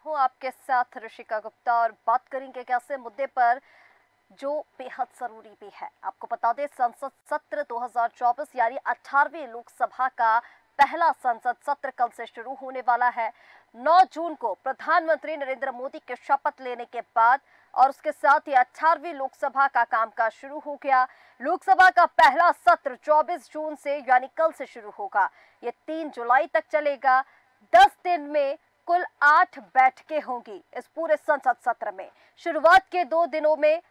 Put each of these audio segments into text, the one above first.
हूं आपके साथ ऋषिका गुप्ता और बात करेंगे एक ऐसे मुद्दे पर जो बेहद जरूरी भी है। आपको बता दें, संसद सत्र 2024 यानी 18वीं लोकसभा का पहला संसद सत्र कल से शुरू होने वाला है। 9 जून को प्रधानमंत्री नरेंद्र मोदी के शपथ लेने के बाद और उसके साथ ही 18वीं लोकसभा का कामकाज शुरू हो गया। लोकसभा का पहला सत्र 24 जून से यानी कल से शुरू होगा। ये 3 जुलाई तक चलेगा। 10 दिन में कुल 8 बैठकें होंगी इस पूरे संसद सत्र में। शुरुआत के 2 दिनों में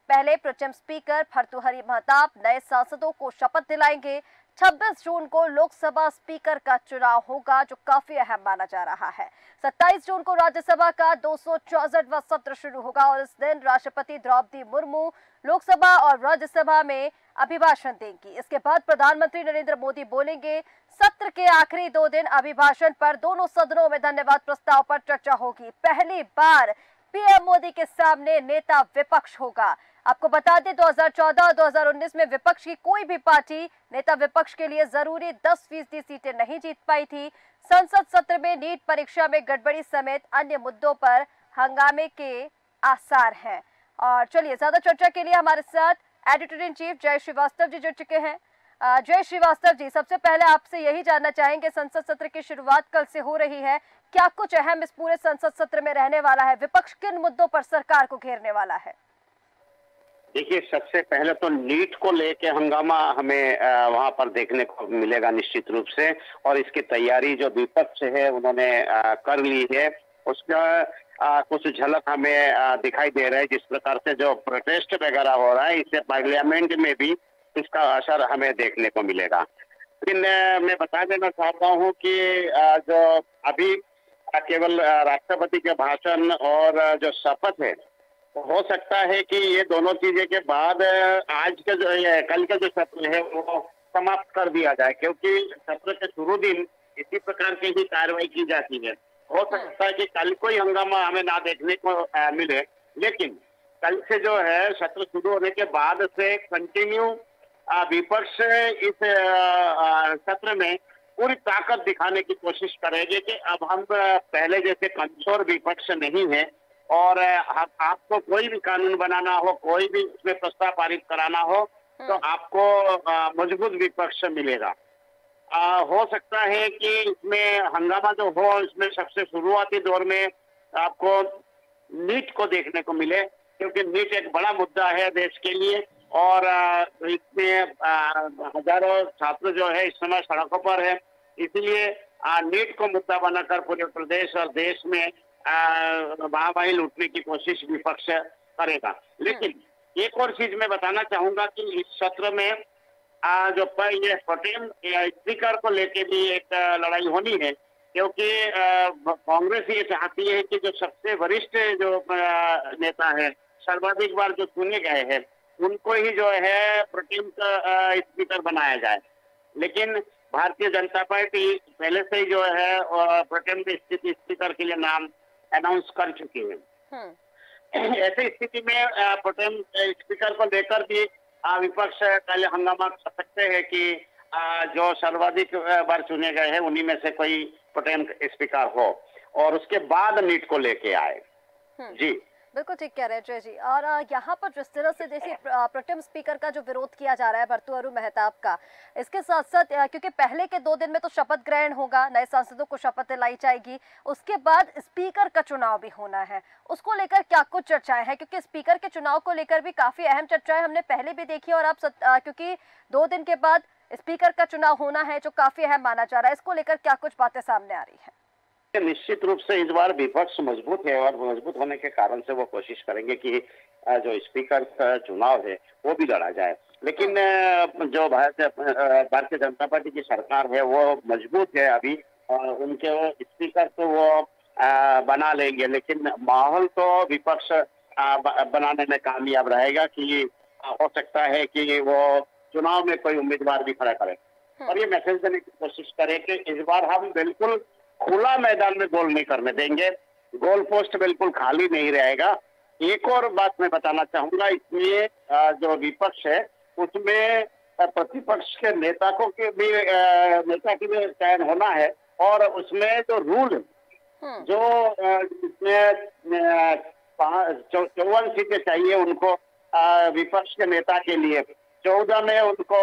पहले प्रोटेम स्पीकर भर्तृहरि महताब नए सांसदों को शपथ दिलाएंगे। 26 जून को लोकसभा स्पीकर का चुनाव होगा, जो काफी अहम माना जा रहा है। 27 जून को राज्यसभा का 264वां सत्र शुरू होगा और इस दिन राष्ट्रपति द्रौपदी मुर्मू लोकसभा और राज्यसभा में अभिभाषण देंगी। इसके बाद प्रधानमंत्री नरेंद्र मोदी बोलेंगे। सत्र के आखिरी 2 दिन अभिभाषण पर दोनों सदनों में धन्यवाद प्रस्ताव पर चर्चा होगी। पहली बार पीएम मोदी के सामने नेता विपक्ष होगा। आपको बता दें, 2014 और 2019 में विपक्ष की कोई भी पार्टी नेता विपक्ष के लिए जरूरी 10% सीटें नहीं जीत पाई थी। संसद सत्र में नीट परीक्षा में गड़बड़ी समेत अन्य मुद्दों पर हंगामे के आसार हैं। और चलिए, ज्यादा चर्चा के लिए हमारे साथ एडिटर इन चीफ जय श्रीवास्तव जी जुड़ चुके हैं। जय श्रीवास्तव जी, सबसे पहले आपसे यही जानना चाहेंगे, संसद सत्र की शुरुआत कल से हो रही है, क्या कुछ अहम इस पूरे संसद सत्र में रहने वाला है? विपक्ष किन मुद्दों पर सरकार को घेरने वाला है? देखिए, सबसे पहले तो नीट को लेके हंगामा हमें वहां पर देखने को मिलेगा निश्चित रूप से। और इसकी तैयारी जो विपक्ष है उन्होंने कर ली है, उसका कुछ झलक हमें दिखाई दे रहा है। जिस प्रकार से जो प्रोटेस्ट वगैरह हो रहा है, इससे पार्लियामेंट में भी इसका असर हमें देखने को मिलेगा। लेकिन मैं बता देना चाहता हूँ कि जो अभी केवल राष्ट्रपति के भाषण और जो शपथ है, हो सकता है कि ये दोनों चीजें के बाद आज का जो कल का जो सत्र है वो समाप्त कर दिया जाए, क्योंकि सत्र के शुरू दिन इसी प्रकार की ही कार्रवाई की जाती है। हो सकता है कि कल कोई हंगामा हमें ना देखने को मिले, लेकिन कल से जो है सत्र शुरू होने के बाद से कंटिन्यू विपक्ष इस सत्र में पूरी ताकत दिखाने की कोशिश करेंगे कि अब हम पहले जैसे कमजोर विपक्ष नहीं है और आपको कोई भी कानून बनाना हो, कोई भी उसमें प्रस्ताव पारित कराना हो, तो आपको मजबूत विपक्ष मिलेगा। हो सकता है कि इसमें हंगामा जो हो, इसमें सबसे शुरुआती दौर में आपको नीट को देखने को मिले, क्योंकि नीट एक बड़ा मुद्दा है देश के लिए। और इसमें हजारों छात्र जो है इस समय सड़कों पर है, इसलिए नीट को मुद्दा बनाकर पूरे प्रदेश और देश में वाहवाही लूटने की कोशिश विपक्ष करेगा। लेकिन एक और चीज मैं बताना चाहूंगा कि इस सत्र में जो ये प्रोटेम स्पीकर को लेके भी एक लड़ाई होनी है, क्योंकि कांग्रेस ये चाहती है कि जो सबसे वरिष्ठ जो नेता है, सर्वाधिक बार जो चुने गए हैं, उनको ही जो है प्रोटेम स्पीकर बनाया जाए। लेकिन भारतीय जनता पार्टी पहले से ही जो है प्रोटेम स्पीकर के लिए नाम अनाउंस कर चुकी है। ऐसी स्थिति में प्रोटेम स्पीकर को लेकर भी विपक्ष कल हंगामा कर सकते हैं कि जो सर्वाधिक बार चुने गए हैं उन्हीं में से कोई प्रोटेम स्पीकर हो और उसके बाद नीट को लेके आए। जी बिल्कुल ठीक कह रहे हैं जय जी। और यहाँ पर जिस तरह से देखिए, प्रोटेम स्पीकर का जो विरोध किया जा रहा है भर्तृहरि महताब का, इसके साथ साथ क्योंकि पहले के 2 दिन में तो शपथ ग्रहण होगा, नए सांसदों को शपथ दिलाई जाएगी, उसके बाद स्पीकर का चुनाव भी होना है, उसको लेकर क्या कुछ चर्चाएं हैं? क्योंकि स्पीकर के चुनाव को लेकर भी काफी अहम चर्चाएं हमने पहले भी देखी और अब क्योंकि 2 दिन के बाद स्पीकर का चुनाव होना है, जो काफी अहम माना जा रहा है, इसको लेकर क्या कुछ बातें सामने आ रही है? निश्चित रूप से इस बार विपक्ष मजबूत है और मजबूत होने के कारण से वो कोशिश करेंगे कि जो स्पीकर का चुनाव है वो भी लड़ा जाए। लेकिन जो भारतीय जनता पार्टी की सरकार है वो मजबूत है अभी, और उनके स्पीकर तो वो बना लेंगे, लेकिन माहौल तो विपक्ष बनाने में कामयाब रहेगा कि हो सकता है कि वो चुनाव में कोई उम्मीदवार भी खड़ा करे और ये मैसेज देने की कोशिश करे कि इस बार हम बिल्कुल खुला मैदान में गोल नहीं करने देंगे, गोल पोस्ट बिल्कुल खाली नहीं रहेगा। एक और बात मैं बताना चाहूंगा, इसमें जो विपक्ष है उसमें प्रतिपक्ष के नेता की भी चयन होना है और उसमें जो रूल जो इसमें 54 सीटें चाहिए उनको विपक्ष के नेता के लिए, 14 में उनको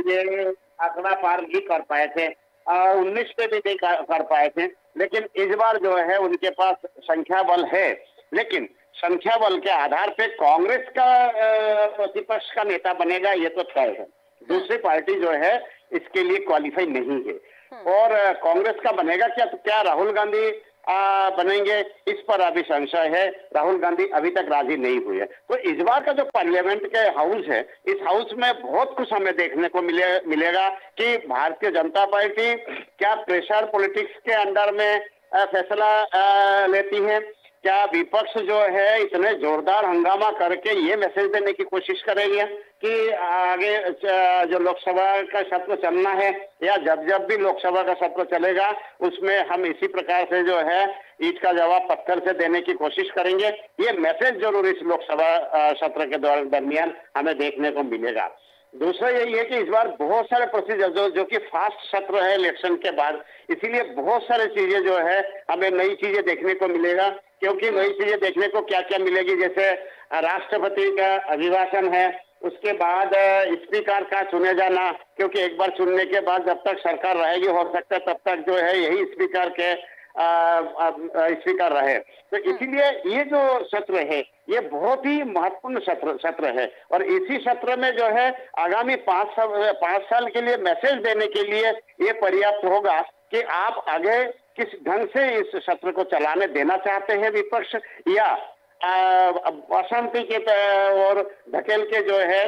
ये आंकड़ा पार नहीं कर पाए थे, 19 पे भी नहीं कर पाए थे। लेकिन इस बार जो है उनके पास संख्या बल है, लेकिन संख्या बल के आधार पे कांग्रेस का प्रतिपक्ष का नेता बनेगा ये तो तय है। दूसरी पार्टी जो है इसके लिए क्वालिफाई नहीं है। और कांग्रेस का बनेगा क्या, तो क्या राहुल गांधी बनेंगे, इस पर अभी संशय है। राहुल गांधी अभी तक राजी नहीं हुए हैं। तो इस बार का जो पार्लियामेंट के हाउस है, इस हाउस में बहुत कुछ हमें देखने को मिलेगा कि भारतीय जनता पार्टी क्या प्रेशर पॉलिटिक्स के अंडर में फैसला लेती है, क्या विपक्ष जो है इतने जोरदार हंगामा करके ये मैसेज देने की कोशिश करेगी कि आगे जो लोकसभा का सत्र चलना है, या जब जब भी लोकसभा का सत्र चलेगा उसमें हम इसी प्रकार से जो है ईंट का जवाब पत्थर से देने की कोशिश करेंगे। ये मैसेज जरूर इस लोकसभा सत्र के दरमियान हमें देखने को मिलेगा। दूसरा यही है कि इस बार बहुत सारे प्रोसीजर जो कि फास्ट सत्र है इलेक्शन के बाद, इसीलिए बहुत सारी चीजें जो है हमें नई चीजें देखने को मिलेगा। क्योंकि नई चीजें देखने को क्या क्या मिलेगी, जैसे राष्ट्रपति का अभिभाषण है, उसके बाद स्पीकर का चुने जाना, क्योंकि एक बार चुनने के बाद जब तक सरकार रहेगी हो सकता है तब तक जो है यही स्पीकर के स्पीकर रहे। तो इसीलिए ये जो सत्र है ये बहुत ही महत्वपूर्ण सत्र है। और इसी सत्र में जो है आगामी 5 साल के लिए मैसेज देने के लिए ये पर्याप्त होगा कि आप आगे किस ढंग से इस सत्र को चलाने देना चाहते हैं विपक्ष, या अशांति के और धकेल के जो है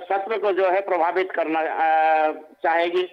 सत्र को जो है प्रभावित करना चाहेगी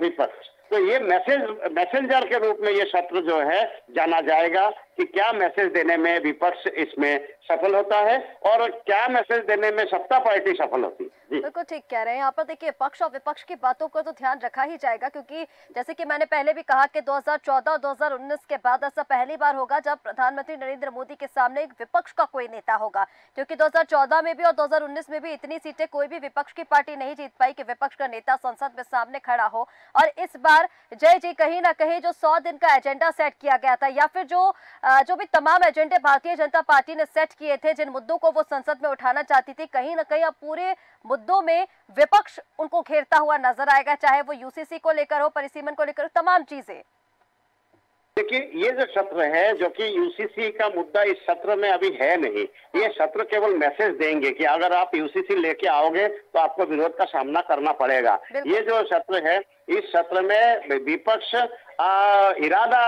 विपक्ष। तो ये मैसेंजर के रूप में ये सत्र जो है जाना जाएगा कि क्या मैसेज देने में विपक्ष इसमें सफल होता है और क्या मैसेज देने में सत्ता पार्टी सफल होती है। बिल्कुल ठीक कह रहे हैं। यहाँ पर देखिए पक्ष और विपक्ष की बातों को तो ध्यान रखा ही जाएगा, क्योंकि जैसे कि मैंने पहले भी कहा कि 2014 और 2019 के बाद ऐसा पहली बार होगा जब प्रधानमंत्री नरेंद्र मोदी के सामने एक विपक्ष का कोई नेता होगा, क्योंकि 2014 में भी और 2019 में भी इतनी सीटें कोई भी विपक्ष की पार्टी नहीं जीत पाई कि विपक्ष का नेता संसद में सामने खड़ा हो। और इस बार जय जी कहीं ना कहीं जो 100 दिन का एजेंडा सेट किया गया था, या फिर जो भी तमाम एजेंडे भारतीय जनता पार्टी ने सेट किए थे, जिन मुद्दों को वो संसद में उठाना चाहती थी, कहीं ना कहीं अब पूरे मुद्दों में विपक्ष उनको घेरता हुआ नजर आएगा, चाहे वो यूसीसी को लेकर हो, परिसीमन को लेकर हो, तमाम चीजें। देखिए ये जो सत्र है जो कि यूसीसी का मुद्दा इस सत्र में अभी है नहीं, ये सत्र केवल मैसेज देंगे कि अगर आप यूसीसी लेके आओगे तो आपको विरोध का सामना करना पड़ेगा। ये जो सत्र है इस सत्र में विपक्ष इरादा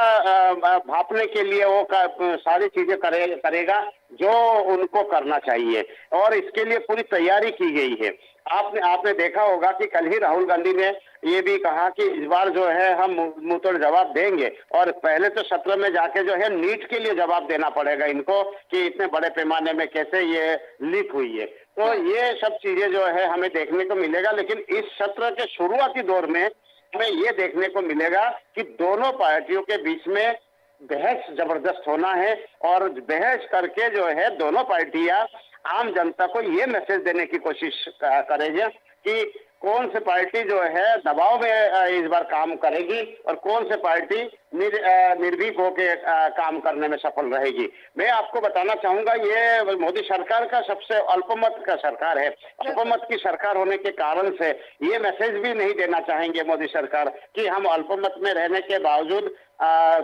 भापने के लिए वो सारी चीजें करेगा जो उनको करना चाहिए, और इसके लिए पूरी तैयारी की गई है। आपने देखा होगा कि कल ही राहुल गांधी ने ये भी कहा कि इस बार जो है हम मुंहतोड़ जवाब देंगे, और पहले तो सत्र में जाके जो है नीट के लिए जवाब देना पड़ेगा इनको कि इतने बड़े पैमाने में कैसे ये लीक हुई है। तो ये सब चीजें जो है हमें देखने को मिलेगा। लेकिन इस सत्र के शुरुआती दौर में हमें ये देखने को मिलेगा कि दोनों पार्टियों के बीच में बहस जबरदस्त होना है, और बहस करके जो है दोनों पार्टियां आम जनता को ये मैसेज देने की कोशिश करेगी कि कौन सी पार्टी जो है दबाव में इस बार काम करेगी और कौन सी पार्टी निर्भीक होकर काम करने में सफल रहेगी। मैं आपको बताना चाहूंगा ये मोदी सरकार का सबसे अल्पमत का सरकार है। अल्पमत की सरकार होने के कारण से ये मैसेज भी नहीं देना चाहेंगे मोदी सरकार कि हम अल्पमत में रहने के बावजूद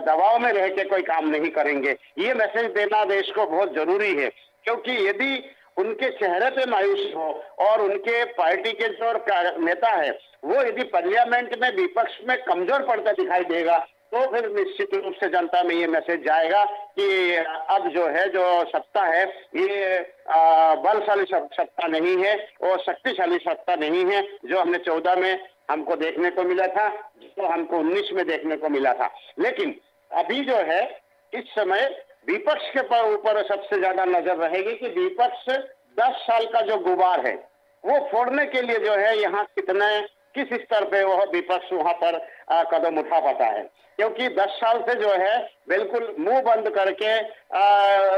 दबाव में रह के कोई काम नहीं करेंगे। ये मैसेज देना देश को बहुत जरूरी है, क्योंकि यदि उनके चेहरे पे मायूसी हो और उनके पार्टी के जो नेता है वो यदि पार्लियामेंट में विपक्ष में कमजोर पड़ता दिखाई देगा तो फिर निश्चित रूप से जनता में ये मैसेज जाएगा कि अब जो है जो सत्ता है ये बलशाली सत्ता नहीं है और शक्तिशाली सत्ता नहीं है, जो हमने 14 में हमको देखने को मिला था, जो हमको 19 में देखने को मिला था। लेकिन अभी जो है इस समय विपक्ष के ऊपर सबसे ज्यादा नजर रहेगी कि विपक्ष 10 साल का जो गुबार है वो फोड़ने के लिए जो है यहाँ किस स्तर पे वह विपक्ष वहां पर कदम उठा पाता है, क्योंकि 10 साल से जो है बिल्कुल मुंह बंद करके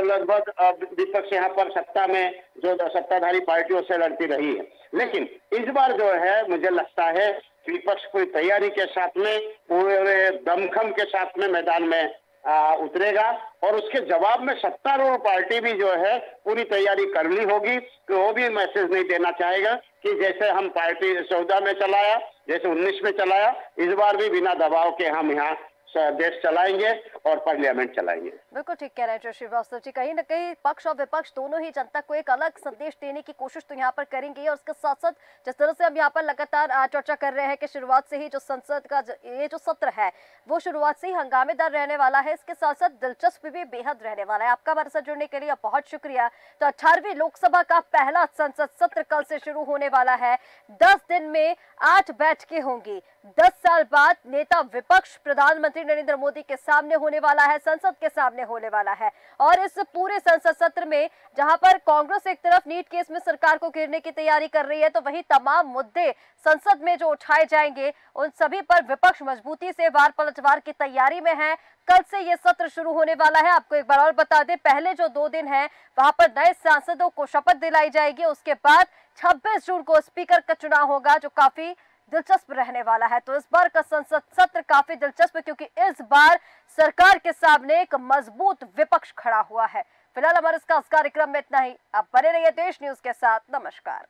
लगभग विपक्ष यहाँ पर सत्ता में जो सत्ताधारी पार्टियों से लड़ती रही है। लेकिन इस बार जो है मुझे लगता है विपक्ष पूरी तैयारी के साथ में, पूरे दमखम के साथ में मैदान में उतरेगा और उसके जवाब में सत्तारूढ़ पार्टी भी जो है पूरी तैयारी कर ली होगी कि वो भी मैसेज नहीं देना चाहेगा कि जैसे हम पार्टी 14 में चलाया, जैसे 19 में चलाया, इस बार भी बिना दबाव के हम यहाँ देश चलाएंगे और पार्लियामेंट चलाएंगे। बिल्कुल ठीक कह रहे हैं श्रीवास्तव जी। कहीं ना कहीं पक्ष और विपक्ष दोनों ही जनता को एक अलग संदेश देने की कोशिश तो यहाँ पर करेंगे, और उसके साथ साथ जिस तरह से हम यहाँ पर लगातार चर्चा कर रहे हैं कि शुरुआत से ही जो संसद का ये जो सत्र है वो शुरुआत से ही हंगामेदार रहने वाला है, इसके साथ साथ दिलचस्प भी बेहद रहने वाला है। आपका हमारे साथ जुड़ने के लिए बहुत शुक्रिया। तो 18वीं लोकसभा का पहला संसद सत्र कल से शुरू होने वाला है। 10 दिन में 8 बैठकें होंगी। 10 साल बाद नेता विपक्ष प्रधानमंत्री नरेंद्र मोदी के सामने होने वाला है, संसद के सामने होने वाला है। और इस पूरे संसद सत्र में जहां पर कांग्रेस एक तरफ नीट केस में सरकार को घेरने की तैयारी कर रही है, तो वहीं तमाम मुद्दे संसद में जो उठाए जाएंगे उन सभी पर विपक्ष मजबूती से वार पलटवार की तैयारी में है। कल से ये सत्र शुरू होने वाला है। आपको एक बार और बता दें, पहले जो 2 दिन है वहां पर नए सांसदों को शपथ दिलाई जाएगी। उसके बाद 26 जून को स्पीकर का चुनाव होगा, जो काफी दिलचस्प रहने वाला है। तो इस बार का संसद सत्र काफी दिलचस्प है, क्योंकि इस बार सरकार के सामने एक मजबूत विपक्ष खड़ा हुआ है। फिलहाल हमारे इस खास कार्यक्रम में इतना ही। आप बने रहिए देश न्यूज के साथ। नमस्कार।